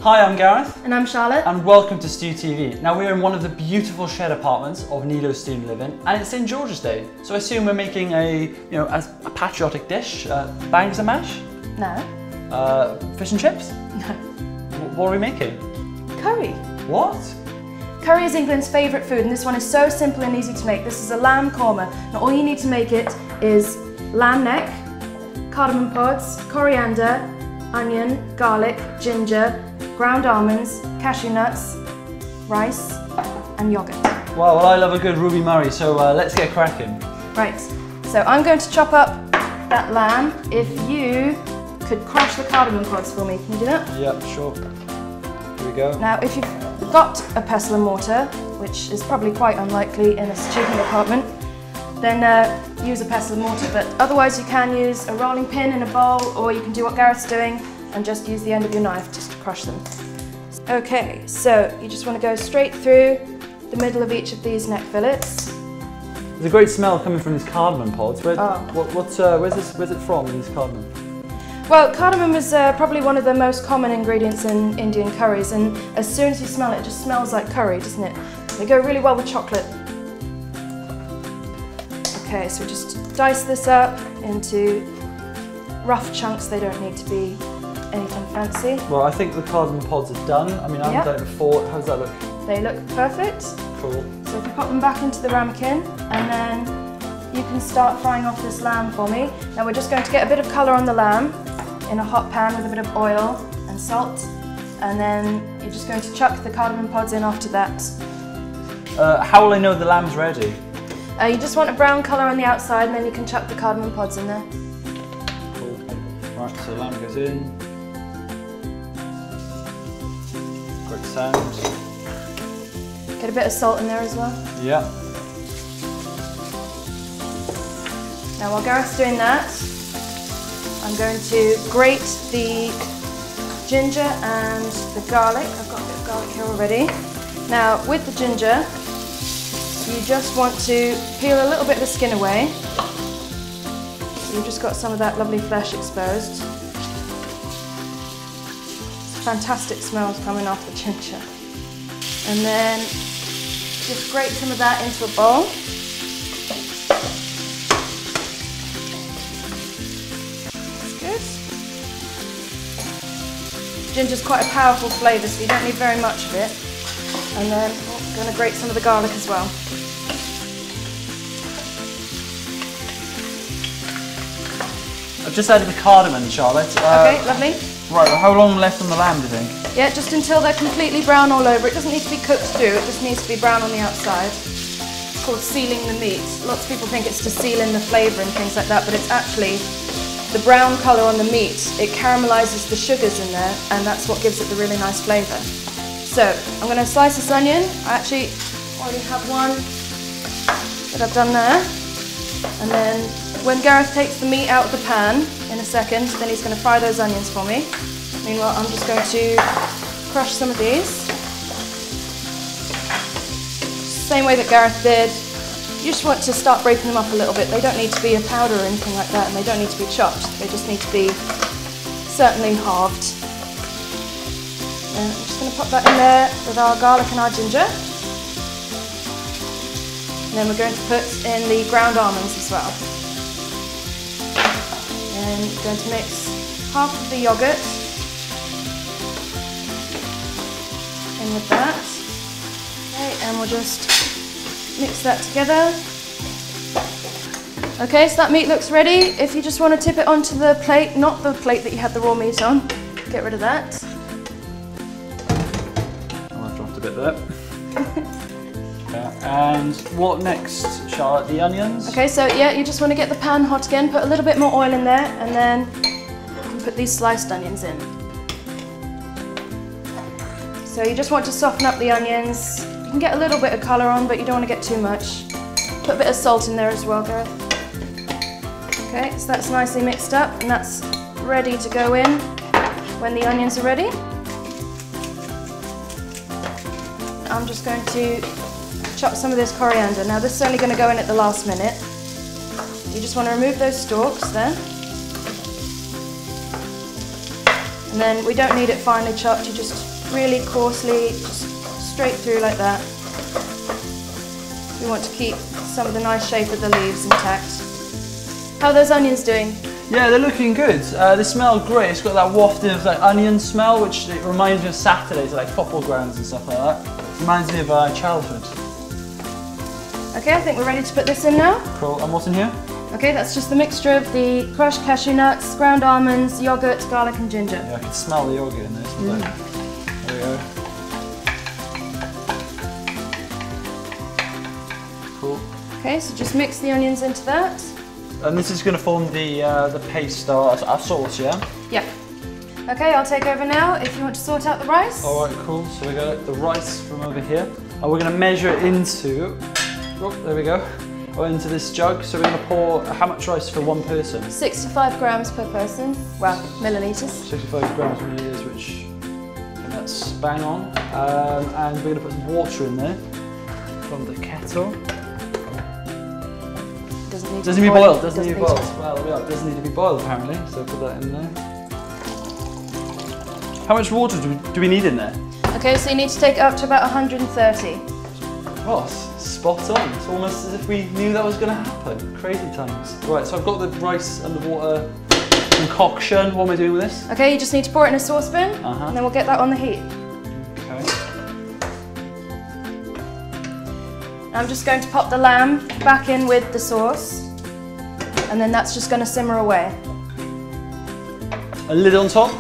Hi, I'm Gareth. And I'm Charlotte. And welcome to Stew TV. Now we're in one of the beautiful shed apartments of Nido's student living, and it's St. George's Day. So I assume we're making a patriotic dish, bangs and mash? No. Fish and chips? No. What are we making? Curry. What? Curry is England's favourite food, and this one is so simple and easy to make. This is a lamb korma. Now all you need to make it is lamb neck, cardamom pods, coriander, onion, garlic, ginger, ground almonds, cashew nuts, rice and yoghurt. Wow, well I love a good Ruby Murray, so let's get cracking. Right, so I'm going to chop up that lamb. If you could crush the cardamom pods for me, can you do that? Yeah, sure. Here we go. Now if you've got a pestle and mortar, which is probably quite unlikely in a student apartment, then use a pestle and mortar, but otherwise you can use a rolling pin in a bowl, or you can do what Gareth's doing and just use the end of your knife just to crush them. Okay, so you just want to go straight through the middle of each of these neck fillets. There's a great smell coming from these cardamom pods. Where's it from, these cardamom? Well, cardamom is probably one of the most common ingredients in Indian curries, and as soon as you smell it, it just smells like curry, doesn't it? They go really well with chocolate. Okay, so just dice this up into rough chunks. They don't need to be anything fancy. Well, I think the cardamom pods are done. I mean, I haven't done it before. How does that look? They look perfect. Cool. So if you pop them back into the ramekin, and then you can start frying off this lamb for me. Now we're just going to get a bit of colour on the lamb in a hot pan with a bit of oil and salt, and then you're just going to chuck the cardamom pods in after that. How will I know the lamb's ready? You just want a brown colour on the outside, and then you can chuck the cardamom pods in there. Cool. Right, so the lamb goes in. Great sound. Get a bit of salt in there as well. Yeah. Now while Gareth's doing that, I'm going to grate the ginger and the garlic. I've got a bit of garlic here already. Now with the ginger, you just want to peel a little bit of the skin away. So you've just got some of that lovely flesh exposed. Fantastic smells coming off the ginger. And then just grate some of that into a bowl. Ginger's quite a powerful flavour, so you don't need very much of it. And then I'm going to grate some of the garlic as well. I've just added the cardamom, Charlotte. Okay, lovely. Right, how long left on the lamb, do you think? Yeah, just until they're completely brown all over. It doesn't need to be cooked through, it just needs to be brown on the outside. It's called sealing the meat. Lots of people think it's to seal in the flavour and things like that, but it's actually the brown colour on the meat. It caramelises the sugars in there, and that's what gives it the really nice flavour. So I'm going to slice this onion. I actually already have one that I've done there. And then when Gareth takes the meat out of the pan in a second, then he's going to fry those onions for me. Meanwhile, I'm just going to crush some of these. Same way that Gareth did. You just want to start breaking them up a little bit. They don't need to be a powder or anything like that, and they don't need to be chopped. They just need to be certainly halved. And I'm just going to pop that in there with our garlic and our ginger. And then we're going to put in the ground almonds as well. And we're going to mix half of the yoghurt in with that. Okay, and we'll just mix that together. Okay, so that meat looks ready. If you just want to tip it onto the plate, not the plate that you had the raw meat on, get rid of that. Oh, I've dropped a bit there. And what next, Charlotte? The onions? Okay, so yeah, you just want to get the pan hot again, put a little bit more oil in there, and then you can put these sliced onions in. So you just want to soften up the onions. You can get a little bit of colour on, but you don't want to get too much. Put a bit of salt in there as well, Gareth. Okay, so that's nicely mixed up, and that's ready to go in when the onions are ready. I'm just going to chop some of this coriander. Now this is only going to go in at the last minute. You just want to remove those stalks there. And then we don't need it finely chopped, you just really coarsely, just straight through like that. We want to keep some of the nice shape of the leaves intact. How are those onions doing? Yeah, they're looking good. They smell great. It's got that wafting of like onion smell, which it reminds me of Saturdays, like football grounds and stuff like that. Reminds me of childhood. Okay, I think we're ready to put this in now. Cool. And what's in here? Okay, that's just the mixture of the crushed cashew nuts, ground almonds, yogurt, garlic and ginger. Yeah, I can smell the yogurt in this. There we go. Cool. Okay, so just mix the onions into that. And this is going to form the paste, our sauce, yeah? Yeah. Okay, I'll take over now if you want to sort out the rice. All right, cool. So we got the rice from over here. And we're going to measure it into, oh, there we go, into this jug. So we're going to pour, how much rice for one person? 65 grams per person. Well, millilitres. 65 grams per milliliters, which I think that's bang on. And we're going to put some water in there from the kettle. Doesn't need to be boiled. Doesn't need to be boiled. Well, yeah, it doesn't need to be boiled apparently. So put that in there. How much water do we need in there? Okay, so you need to take it up to about 130. Oh, spot on. It's almost as if we knew that was going to happen. Crazy times. Right, so I've got the rice and the water concoction. What am I doing with this? Okay, you just need to pour it in a saucepan, and then we'll get that on the heat. Okay. I'm just going to pop the lamb back in with the sauce, and then that's just going to simmer away. A lid on top?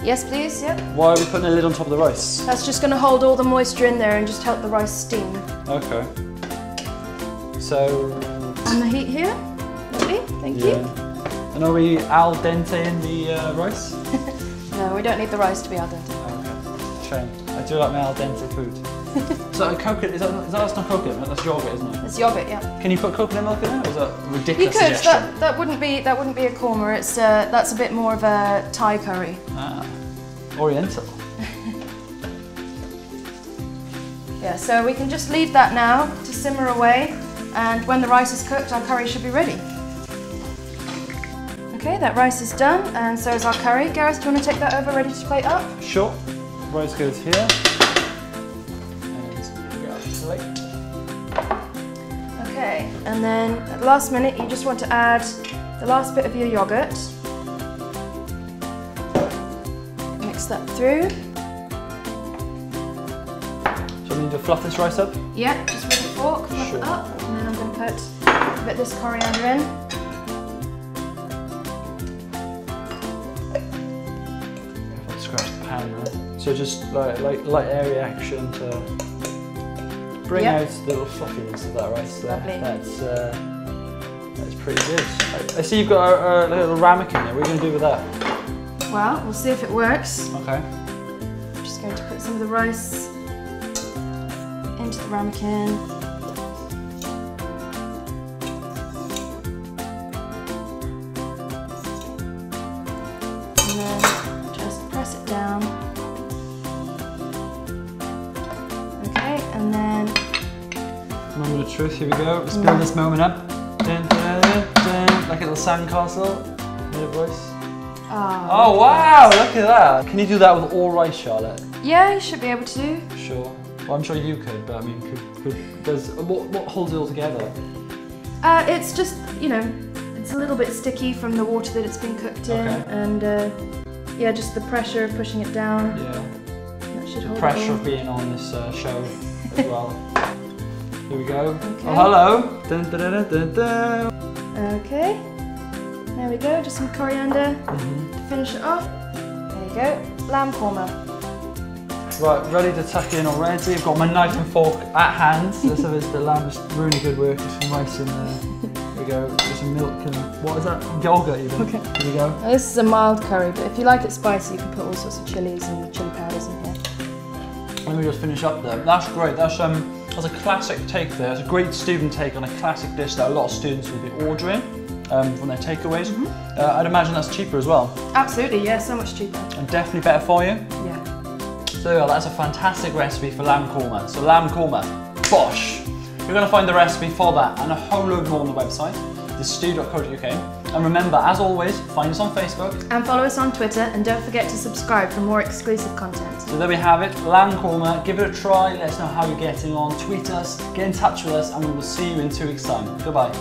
Yes, please, yep. Why are we putting a lid on top of the rice? That's just going to hold all the moisture in there and just help the rice steam. Okay. So... On the heat here. Lovely, thank you. And are we al dente in the rice? No, we don't need the rice to be al dente. Okay, shame. I do like my al dente food. Is that coconut? That's not coconut, that's yogurt, isn't it? It's yogurt, yeah. Can you put coconut milk in it, or is that a ridiculous You could. suggestion? That wouldn't be a korma. It's that's a bit more of a Thai curry. Ah, oriental. Yeah, so we can just leave that now to simmer away, and when the rice is cooked, our curry should be ready. Okay, that rice is done, and so is our curry. Gareth, do you want to take that over, ready to plate up? Sure. Rice goes here. Okay, and then at the last minute you just want to add the last bit of your yogurt. Mix that through. So we need to fluff this rice up? Yeah, just with a fork, fluff it up, and then I'm going to put a bit of this coriander in. If I scratch the pan there. So just like light airy action to bring out the little fluffiness of that rice there. Lovely. That's pretty good. I see you've got a little ramekin there. What are you going to do with that? Well, we'll see if it works. Okay. I'm just going to put some of the rice into the ramekin. And then just press it down. Okay, and then... Moment of truth, here we go. Let's build this moment up. Dun, dun, dun, dun. Like a little sandcastle. Made of rice. Oh wow, look at that. Can you do that with all rice, Charlotte? Yeah, you should be able to. Sure. Well, I'm sure you could, but I mean, what holds it all together? It's just, you know, it's a little bit sticky from the water that it's been cooked in, and yeah, just the pressure of pushing it down. Yeah. That should hold The pressure it all. of being on this show as well. Here we go. Okay. Oh, hello. Dun, dun, dun, dun, dun. Okay. There we go. Just some coriander to finish it off. There you go. Lamb korma. Right, ready to tuck in already. I've got my knife and fork at hand. So the lamb is really good work. There's some rice in there. There we go. There's some milk and what is that? Yogurt even. Okay. Here we go. Now, this is a mild curry, but if you like it spicy, you can put all sorts of chilies and chili powders in here. Let me just finish up there. That's great. That's a classic take there. It's a great student take on a classic dish that a lot of students will be ordering from their takeaways. I'd imagine that's cheaper as well. Absolutely, yeah, so much cheaper. And definitely better for you. Yeah. So yeah, that's a fantastic recipe for lamb korma. So lamb korma, bosh. You're going to find the recipe for that and a whole load more on the website. thestew.co.uk. And remember, as always, find us on Facebook. And follow us on Twitter, and don't forget to subscribe for more exclusive content. So there we have it, Lamb Korma. Give it a try, let us know how you're getting on, tweet us, get in touch with us, and we will see you in 2 weeks' time. Goodbye.